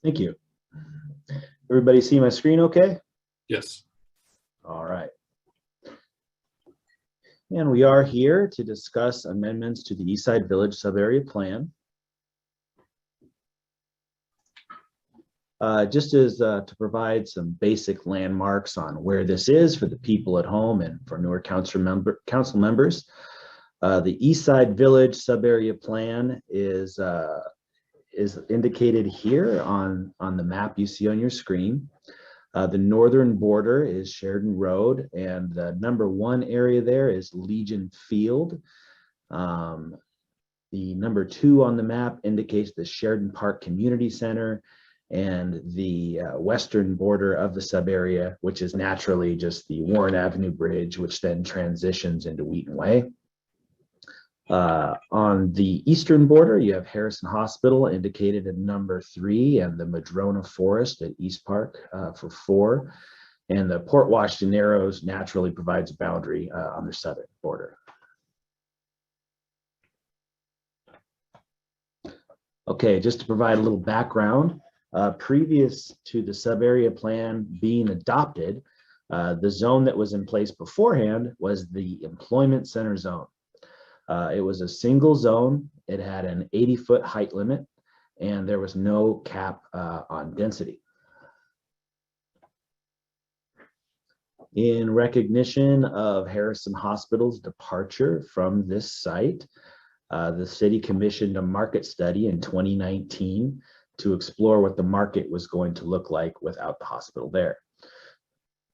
Thank you. Everybody see my screen okay? Yes. All right. And we are here to discuss amendments to the Eastside Village Subarea Plan. Just as to provide some basic landmarks on where this is for the people at home and for newer council members, the Eastside Village Subarea Plan is indicated here on the map you see on your screen. The northern border is Sheridan Road, and the #1 area there is Legion Field. The #2 on the map indicates the Sheridan Park Community Center, and the western border of the sub-area, which is naturally just the Warren Avenue Bridge, which then transitions into Wheaton Way. On the eastern border, you have Harrison Hospital indicated in #3, and the Madrona Forest at East Park for 4. And the Port Washington Narrows naturally provides a boundary on the southern border. Okay, just to provide a little background, previous to the sub-area plan being adopted, the zone that was in place beforehand was the employment center zone. It was a single zone. It had an 80-foot height limit, and there was no cap on density. In recognition of Harrison Hospital's departure from this site, the city commissioned a market study in 2019 to explore what the market was going to look like without the hospital there.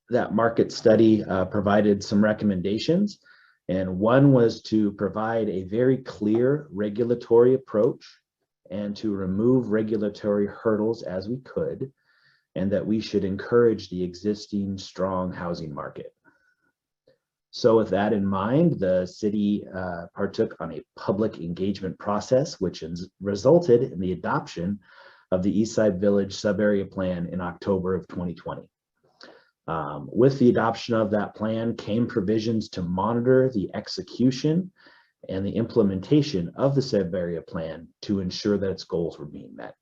That market study provided some recommendations, and one was to provide a very clear regulatory approach and to remove regulatory hurdles as we could, and that we should encourage the existing strong housing market. So with that in mind, the city partook on a public engagement process, which resulted in the adoption of the Eastside Village Sub-Area Plan in October of 2020. With the adoption of that plan came provisions to monitor the execution and the implementation of the Sub-Area Plan to ensure that its goals were being met.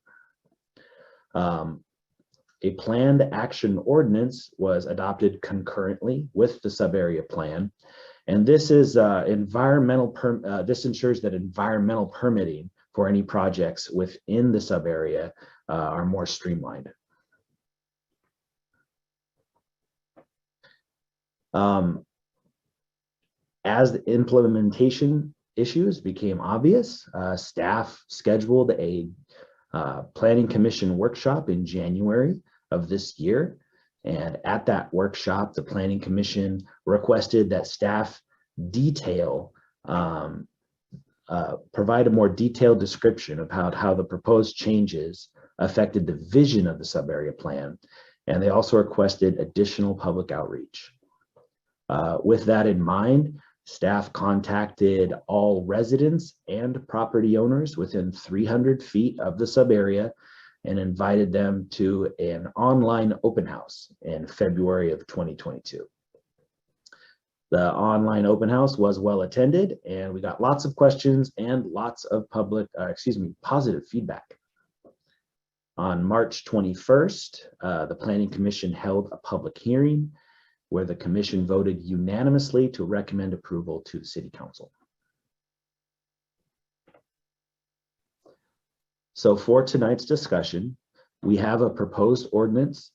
A planned action ordinance was adopted concurrently with the Sub-Area Plan, and this is this ensures that environmental permitting for any projects within the sub-area are more streamlined. As the implementation issues became obvious, staff scheduled a planning commission workshop in January of this year. And at that workshop, the planning commission requested that staff provide a more detailed description about how the proposed changes affected the vision of the sub-area plan. And they also requested additional public outreach. With that in mind, staff contacted all residents and property owners within 300 feet of the sub-area and invited them to an online open house in February of 2022. The online open house was well attended, and we got lots of questions and lots of positive feedback. On March 21st, the Planning Commission held a public hearing where the commission voted unanimously to recommend approval to the City Council. So for tonight's discussion, we have a proposed ordinance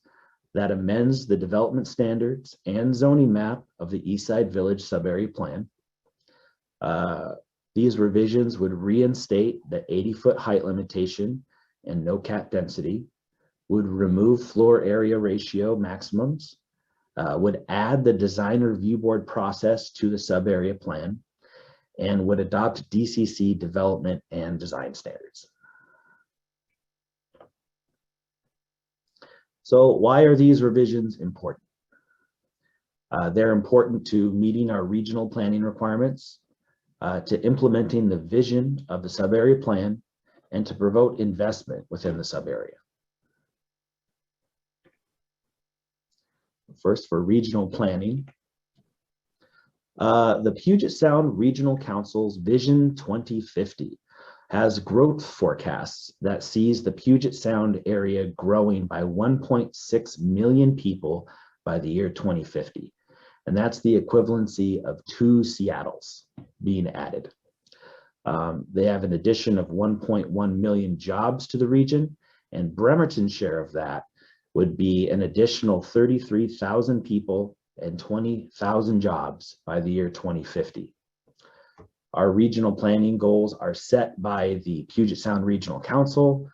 that amends the development standards and zoning map of the Eastside Village Sub-Area Plan. These revisions would reinstate the 80-foot height limitation and no cap density, would remove floor area ratio maximums, would add the design review board process to the sub-area plan, and would adopt DCC development and design standards. So why are these revisions important? They're important to meeting our regional planning requirements, to implementing the vision of the sub-area plan, and to promote investment within the sub-area. First, for regional planning, the Puget Sound Regional Council's Vision 2050 has growth forecasts that sees the Puget Sound area growing by 1.6 million people by the year 2050. And that's the equivalency of 2 Seattles being added. They have an addition of 1.1 million jobs to the region, and Bremerton's share of that would be an additional 33,000 people and 20,000 jobs by the year 2050. Our regional planning goals are set by the Puget Sound Regional Council,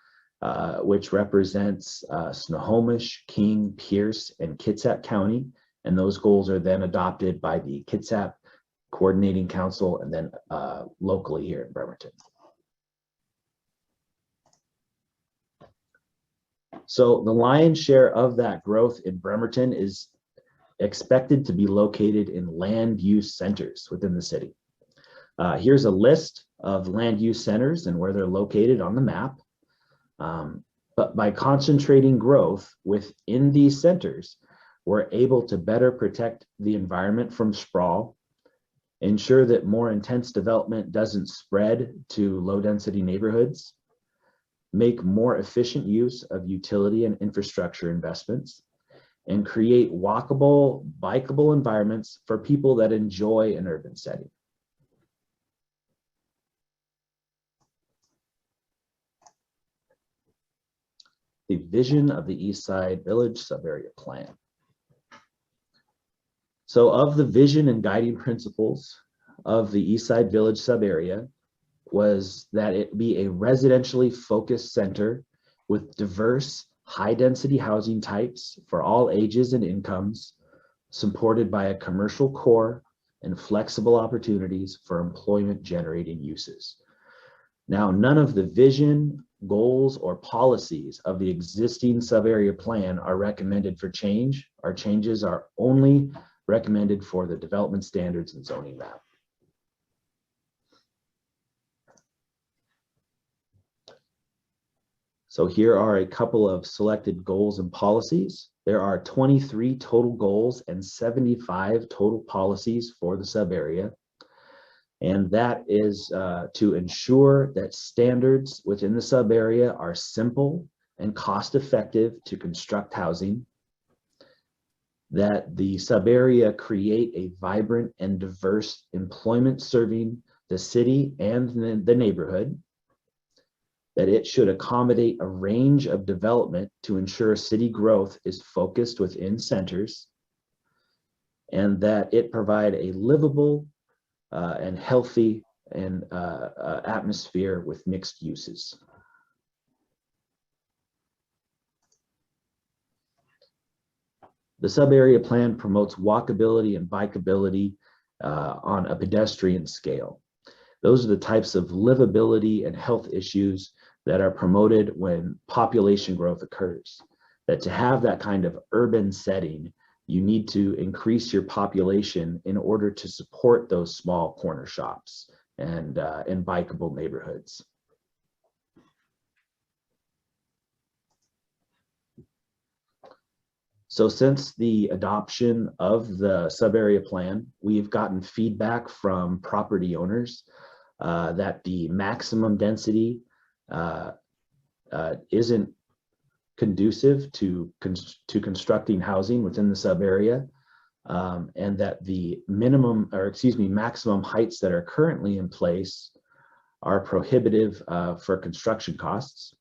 which represents Snohomish, King, Pierce, and Kitsap County. And those goals are then adopted by the Kitsap Coordinating Council and then locally here in Bremerton. So the lion's share of that growth in Bremerton is expected to be located in land use centers within the city. Here's a list of land use centers and where they're located on the map. But by concentrating growth within these centers, we're able to better protect the environment from sprawl, ensure that more intense development doesn't spread to low density neighborhoods, make more efficient use of utility and infrastructure investments, and create walkable, bikeable environments for people that enjoy an urban setting. The vision of the Eastside Village Subarea Plan. So of the vision and guiding principles of the Eastside Village Subarea was that it be a residentially focused center with diverse, high-density housing types for all ages and incomes, supported by a commercial core and flexible opportunities for employment-generating uses. Now, none of the vision, goals, or policies of the existing subarea plan are recommended for change. Our changes are only recommended for the development standards and zoning map. So here are a couple of selected goals and policies. There are 23 total goals and 75 total policies for the subarea. And that is to ensure that standards within the subarea are simple and cost-effective to construct housing, that the subarea create a vibrant and diverse employment serving the city and the neighborhood, that it should accommodate a range of development to ensure city growth is focused within centers, and that it provide a livable and healthy and atmosphere with mixed uses. The subarea plan promotes walkability and bikeability on a pedestrian scale. Those are the types of livability and health issues that are promoted when population growth occurs. That to have that kind of urban setting, you need to increase your population in order to support those small corner shops and bikeable neighborhoods. So since the adoption of the subarea plan, we've gotten feedback from property owners that the maximum density isn't conducive to constructing housing within the subarea, and that the maximum heights that are currently in place are prohibitive for construction costs,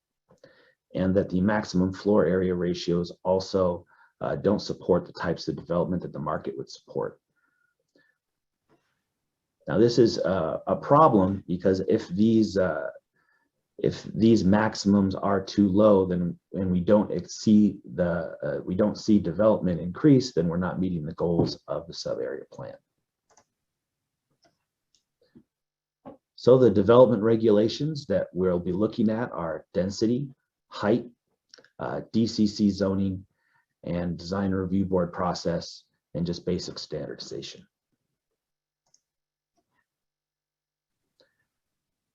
and that the maximum floor area ratios also don't support the types of development that the market would support. Now, this is a problem because if these maximums are too low, then and we don't see development increase, then we're not meeting the goals of the subarea plan. So the development regulations that we'll be looking at are density, height, DCC zoning, and design review board process, and just basic standardization.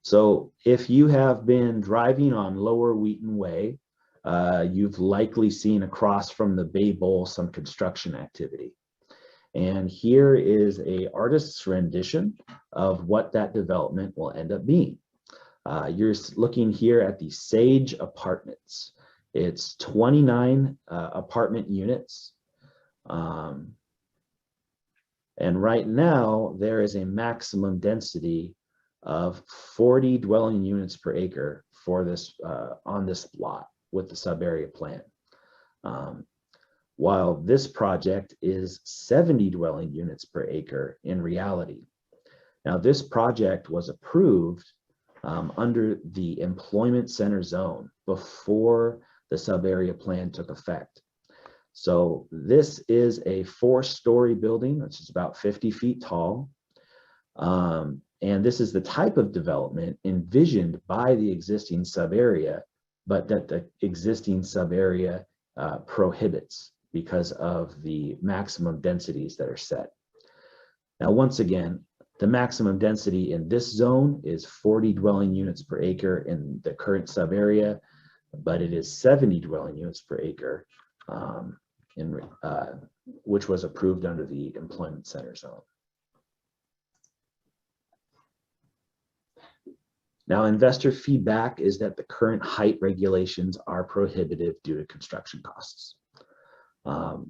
So if you have been driving on Lower Wheaton Way, you've likely seen across from the Bay Bowl some construction activity. And here is an artist's rendition of what that development will end up being. You're looking here at the Sage Apartments. It's 29 apartment units. And right now, there is a maximum density of 40 dwelling units per acre for this on this lot with the Subarea plan. While this project is 70 dwelling units per acre in reality. Now, this project was approved under the employment center zone before the Subarea plan took effect. So this is a 4-story building, which is about 50 feet tall. And this is the type of development envisioned by the existing subarea, but that the existing subarea prohibits because of the maximum densities that are set. Now, once again, the maximum density in this zone is 40 dwelling units per acre in the current subarea, but it is 70 dwelling units per acre, which was approved under the employment center zone. Now, investor feedback is that the current height regulations are prohibitive due to construction costs.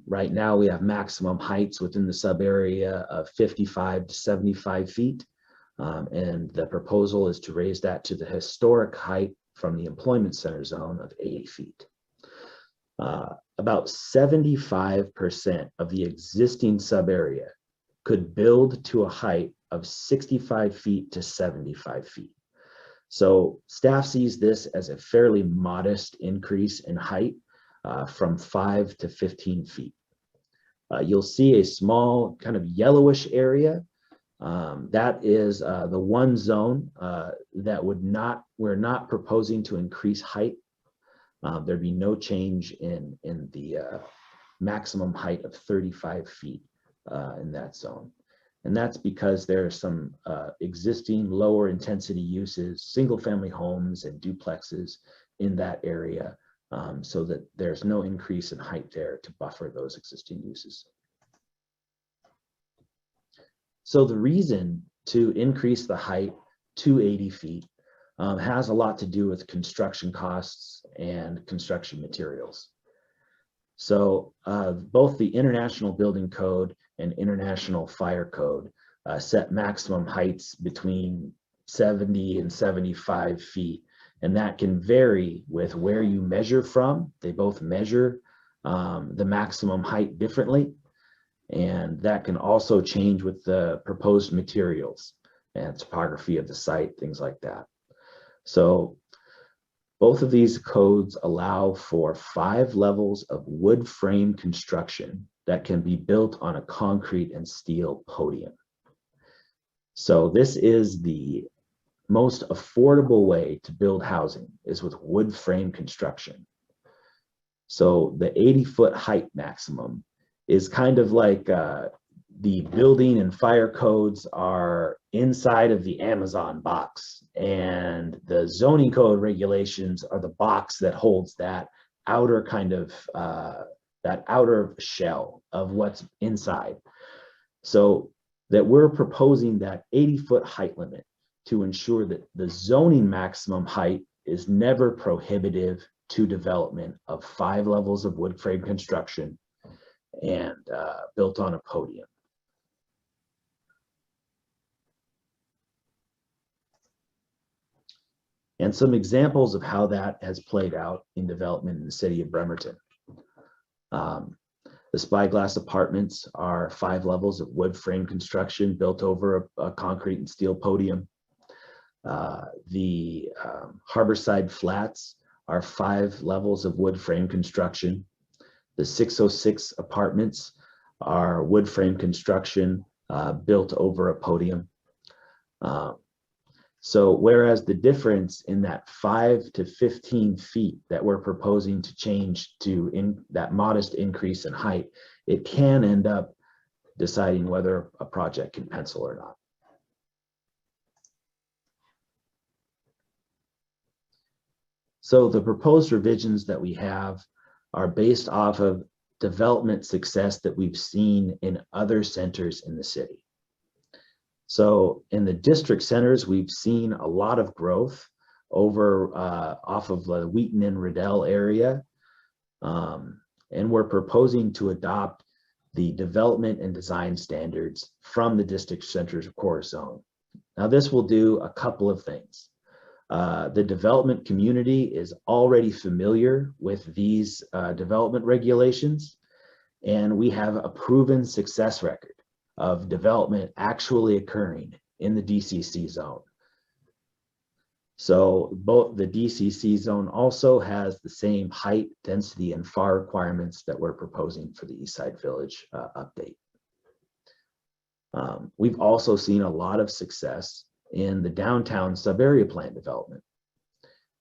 Right now, we have maximum heights within the subarea of 55 to 75 feet, and the proposal is to raise that to the historic height from the employment center zone of 80 feet. About 75% of the existing subarea could build to a height of 65 feet to 75 feet. So staff sees this as a fairly modest increase in height from 5 to 15 feet. You'll see a small kind of yellowish area. That is the one zone that we're not proposing to increase height. There'd be no change in the maximum height of 35 feet in that zone. And that's because there are some existing lower intensity uses, single family homes and duplexes in that area, so that there's no increase in height there to buffer those existing uses. So the reason to increase the height to 80 feet has a lot to do with construction costs and construction materials. So both the International Building Code and International Fire Code set maximum heights between 70 and 75 feet, and that can vary with where you measure from. They both measure the maximum height differently, and that can also change with the proposed materials and topography of the site, things like that. So both of these codes allow for 5 levels of wood frame construction that can be built on a concrete and steel podium. So this is the most affordable way to build housing, is with wood frame construction. So the 80-foot height maximum is kind of like the building and fire codes are inside of the Amazon box, and the zoning code regulations are the box that holds that outer kind of that outer shell of what's inside. So that we're proposing that 80-foot height limit to ensure that the zoning maximum height is never prohibitive to development of 5 levels of wood frame construction and built on a podium. And some examples of how that has played out in development in the city of Bremerton. The Spyglass Apartments are 5 levels of wood frame construction built over a concrete and steel podium. The Harborside Flats are 5 levels of wood frame construction. The 606 Apartments are wood frame construction built over a podium. So whereas the difference in that 5 to 15 feet that we're proposing to change to that modest increase in height, it can end up deciding whether a project can pencil or not. So the proposed revisions that we have are based off of development success that we've seen in other centers in the city. So in the district centers, we've seen a lot of growth over off of the Wheaton and Riddell area. And we're proposing to adopt the development and design standards from the district center's core zone. Now, this will do a couple of things. The development community is already familiar with these development regulations, and we have a proven success record of development actually occurring in the DCC zone. So both the DCC zone also has the same height, density, and FAR requirements that we're proposing for the Eastside Village update. We've also seen a lot of success in the downtown sub-area plan development.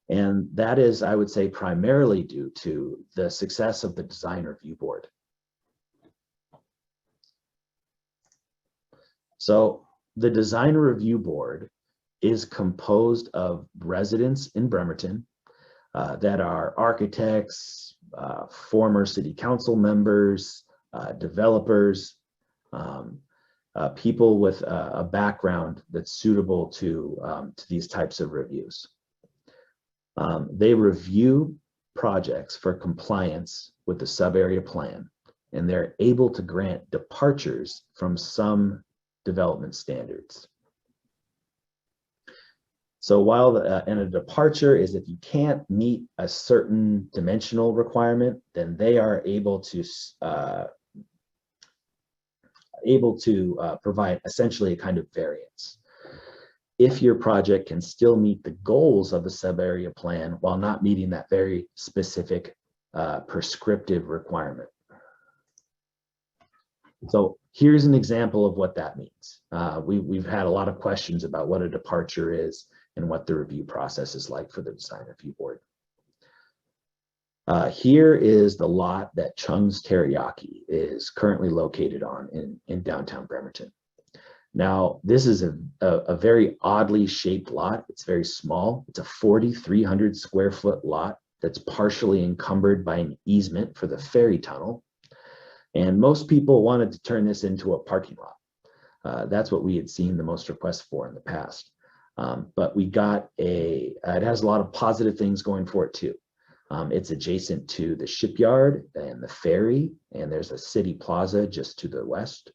And that is, I would say, primarily due to the success of the design review board. So the design review board is composed of residents in Bremerton that are architects, former city council members, developers, people with a background that's suitable to these types of reviews. They review projects for compliance with the sub-area plan, and they're able to grant departures from some development standards. So while and a departure is if you can't meet a certain dimensional requirement, then they are able to provide essentially a kind of variance. If your project can still meet the goals of the sub-area plan while not meeting that very specific prescriptive requirement. So here's an example of what that means. We've had a lot of questions about what a departure is and what the review process is like for the design review board. Here is the lot that Chung's Teriyaki is currently located on in downtown Bremerton. Now, this is a very oddly shaped lot. It's very small. It's a 4,300 square foot lot that's partially encumbered by an easement for the ferry tunnel. And most people wanted to turn this into a parking lot. That's what we had seen the most requests for in the past. But we got it has a lot of positive things going for it too. It's adjacent to the shipyard and the ferry, and there's a city plaza just to the west.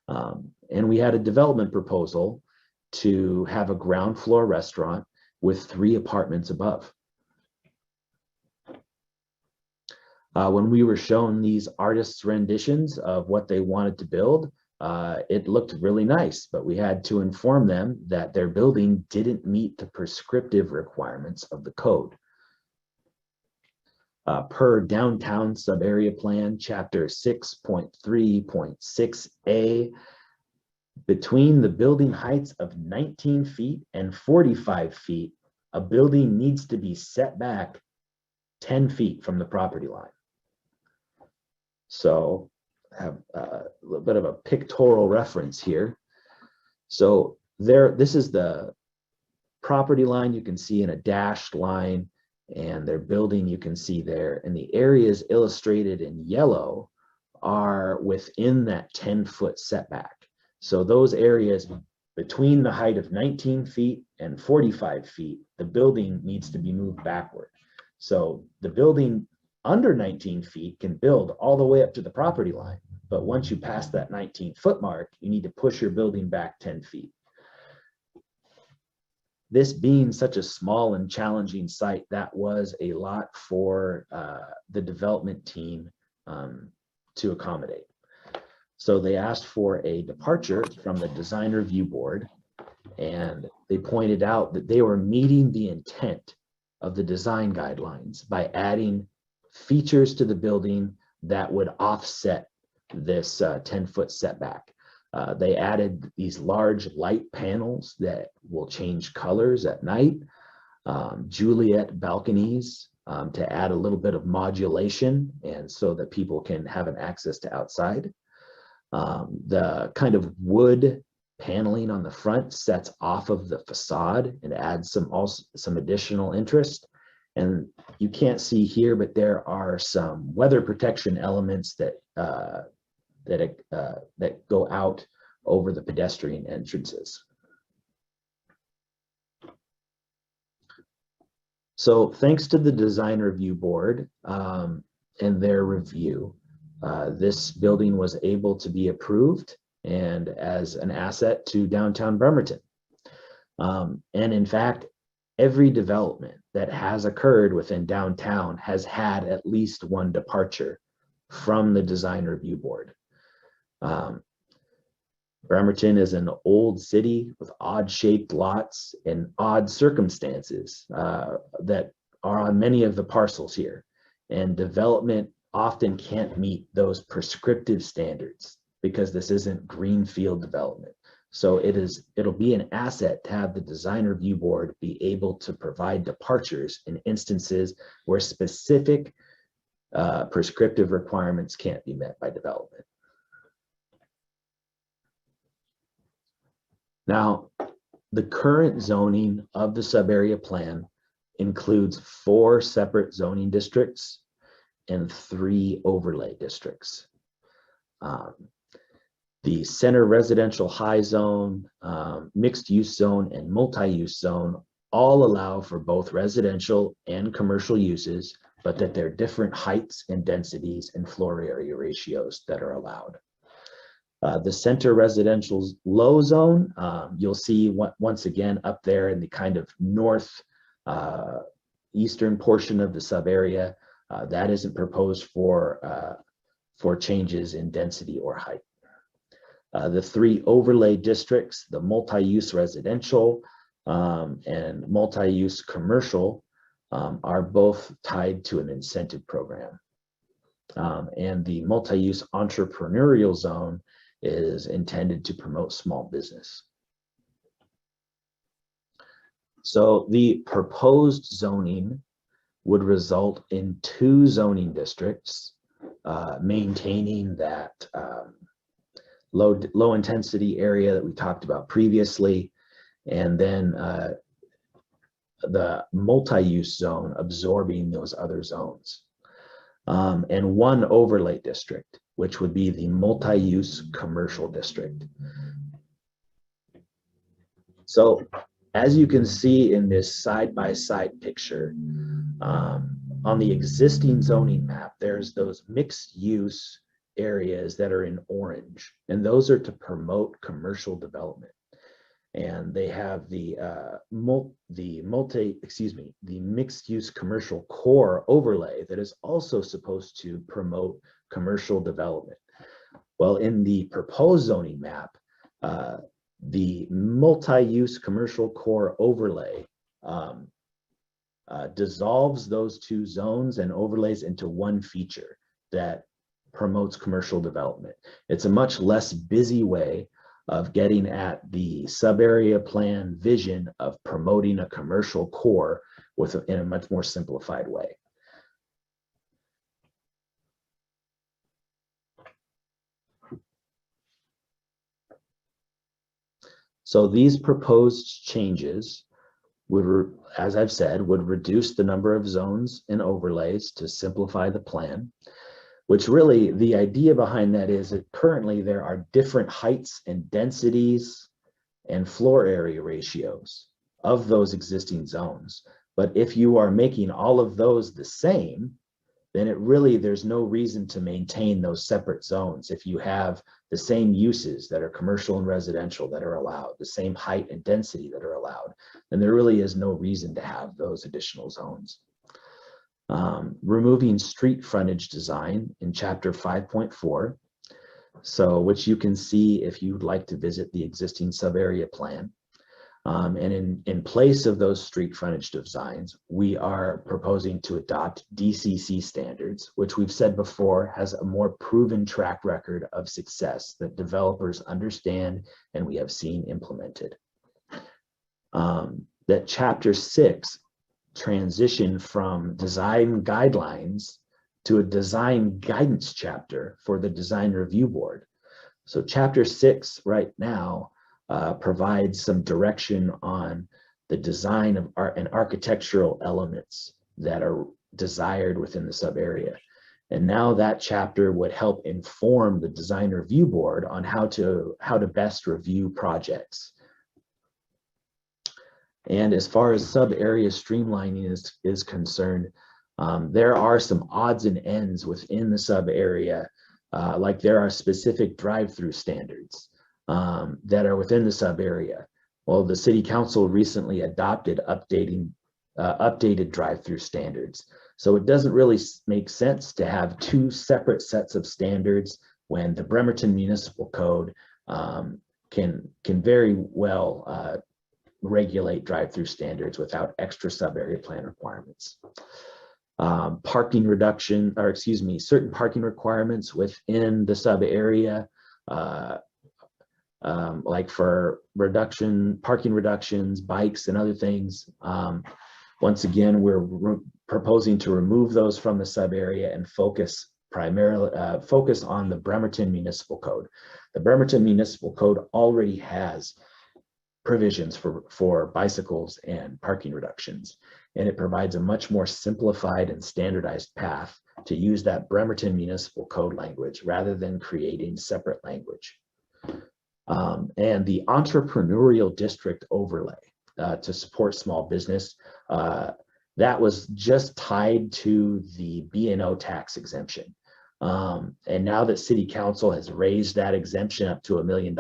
And we had a development proposal to have a ground floor restaurant with 3 apartments above. When we were shown these artists' renditions of what they wanted to build, it looked really nice, but we had to inform them that their building didn't meet the prescriptive requirements of the code. Per Downtown Sub-Area Plan, Chapter 6.3.6a, between the building heights of 19 feet and 45 feet, a building needs to be set back 10 feet from the property line. So I have a little bit of a pictorial reference here. So this is the property line you can see in a dashed line, and their building you can see there, and the areas illustrated in yellow are within that 10-foot setback. So those areas between the height of 19 feet and 45 feet, the building needs to be moved backward. So the building under 19 feet can build all the way up to the property line, but once you pass that 19-foot mark, you need to push your building back 10 feet. This being such a small and challenging site, that was a lot for the development team to accommodate. So they asked for a departure from the design review board, and they pointed out that they were meeting the intent of the design guidelines by adding features to the building that would offset this 10-foot setback. They added these large light panels that will change colors at night, Juliet balconies to add a little bit of modulation, and so that people can have an access to outside. The kind of wood paneling on the front sets off of the facade and adds some additional interest. And you can't see here, but there are some weather protection elements that go out over the pedestrian entrances. So thanks to the design review board and their review, this building was able to be approved and as an asset to downtown Bremerton. And in fact, every development that has occurred within downtown has had at least one departure from the design review board. Bremerton is an old city with odd shaped lots and odd circumstances that are on many of the parcels here. And development often can't meet those prescriptive standards because this isn't greenfield development. So it'll be an asset to have the design review board be able to provide departures in instances where specific prescriptive requirements can't be met by development. Now, the current zoning of the sub-area plan includes 4 separate zoning districts and 3 overlay districts. The center residential high zone, mixed use zone, and multi-use zone all allow for both residential and commercial uses, but that there are different heights and densities and floor area ratios that are allowed. The center residential low zone, you'll see once again up there in the kind of north eastern portion of the sub area, that isn't proposed for changes in density or height. The 3 overlay districts, the multi-use residential and multi-use commercial, are both tied to an incentive program. And the multi-use entrepreneurial zone is intended to promote small business. So the proposed zoning would result in 2 zoning districts, maintaining that low intensity area that we talked about previously, and then the multi-use zone absorbing those other zones, and 1 overlay district, which would be the multi-use commercial district. So as you can see in this side-by-side picture, on the existing zoning map, there's those mixed use areas that are in orange, and those are to promote commercial development. And they have the mixed use commercial core overlay that is also supposed to promote commercial development. Well, in the proposed zoning map, the multi-use commercial core overlay dissolves those 2 zones and overlays into 1 feature that promotes commercial development. It's a much less busy way of getting at the sub-area plan vision of promoting a commercial core in a much more simplified way. So these proposed changes would, as I've said, would reduce the number of zones and overlays to simplify the plan, which really the idea behind that is that currently there are different heights and densities and floor area ratios of those existing zones. But if you are making all of those the same, then there's no reason to maintain those separate zones. If you have the same uses that are commercial and residential that are allowed, the same height and density that are allowed, then there really is no reason to have those additional zones. Removing street frontage design in chapter 5.4, so which you can see if you'd like to visit the existing sub-area plan. And in place of those street frontage designs, we are proposing to adopt DCC standards, which we've said before has a more proven track record of success that developers understand and we have seen implemented. That chapter 6 transition from design guidelines to a design guidance chapter for the design review board. So chapter 6 right now provides some direction on the design of art and architectural elements that are desired within the sub area. And now that chapter would help inform the design review board on how to best review projects. And as far as sub-area streamlining is concerned, there are some odds and ends within the sub-area, like there are specific drive-through standards that are within the sub-area. Well, the City Council recently adopted updated drive-through standards. So it doesn't really make sense to have two separate sets of standards when the Bremerton Municipal Code can very well regulate drive-through standards without extra sub-area plan requirements. Parking reduction, or excuse me, certain parking requirements within the sub-area, like for parking reductions, bikes and other things. Once again, we're proposing to remove those from the sub-area and focus on the Bremerton Municipal Code. The Bremerton Municipal Code already has provisions for bicycles and parking reductions, and it provides a much more simplified and standardized path to use that Bremerton Municipal Code language rather than creating separate language. And the entrepreneurial district overlay to support small business, that was just tied to the B&O tax exemption. And now that City Council has raised that exemption up to $1 million,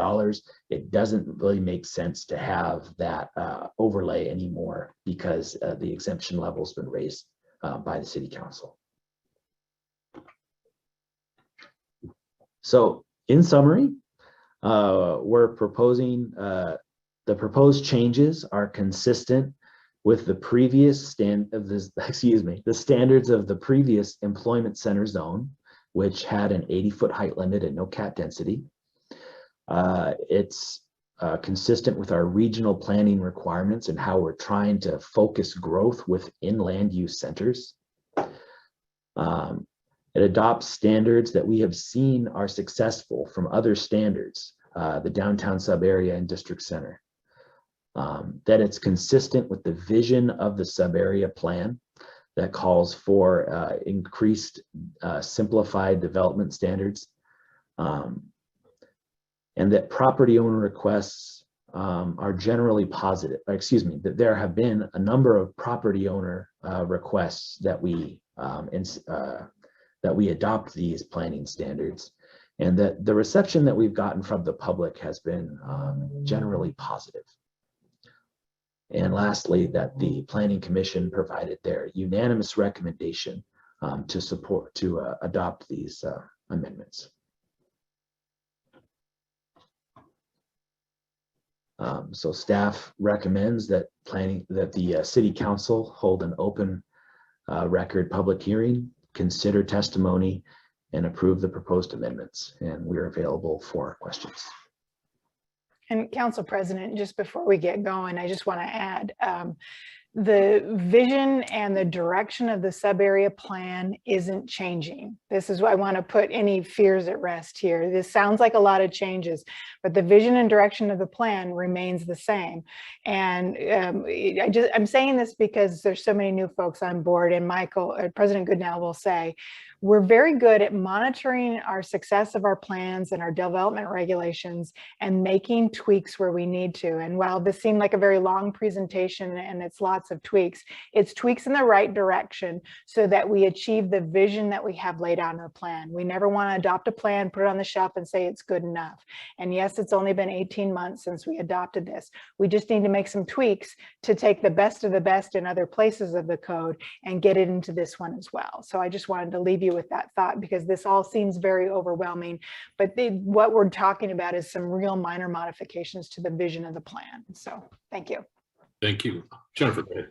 it doesn't really make sense to have that overlay anymore because the exemption level has been raised by the City Council. So in summary, we're proposing the proposed changes are consistent with the previous the standards of the previous employment center zone, which had an 80-foot height limit and no cat density. It's consistent with our regional planning requirements and how we're trying to focus growth within land use centers. It adopts standards that we have seen are successful from other standards, the downtown sub-area and district center. That it's consistent with the vision of the sub-area plan that calls for increased simplified development standards, and that property owner requests are generally positive. Excuse me, that there have been a number of property owner requests that we adopt these planning standards, and that the reception that we've gotten from the public has been generally positive. And lastly, that the Planning Commission provided their unanimous recommendation to adopt these amendments. So staff recommends that the City Council hold an open record public hearing, consider testimony, and approve the proposed amendments. And we're available for questions. And Council President, just before we get going, I just want to add, the vision and the direction of the sub-area plan isn't changing. This is what I want to put any fears at rest here. This sounds like a lot of changes, but the vision and direction of the plan remains the same. And I'm saying this because there's so many new folks on board, and President Goodnow will say, we're very good at monitoring our success of our plans and our development regulations and making tweaks where we need to. And while this seemed like a very long presentation and it's lots of tweaks, it's tweaks in the right direction so that we achieve the vision that we have laid out in our plan. We never want to adopt a plan, put it on the shelf and say it's good enough. And yes, it's only been 18 months since we adopted this. We just need to make some tweaks to take the best of the best in other places of the code and get it into this one as well. So I just wanted to leave you with that thought, because this all seems very overwhelming, but what we're talking about is some real minor modifications to the vision of the plan. So thank you. Thank you. Jennifer.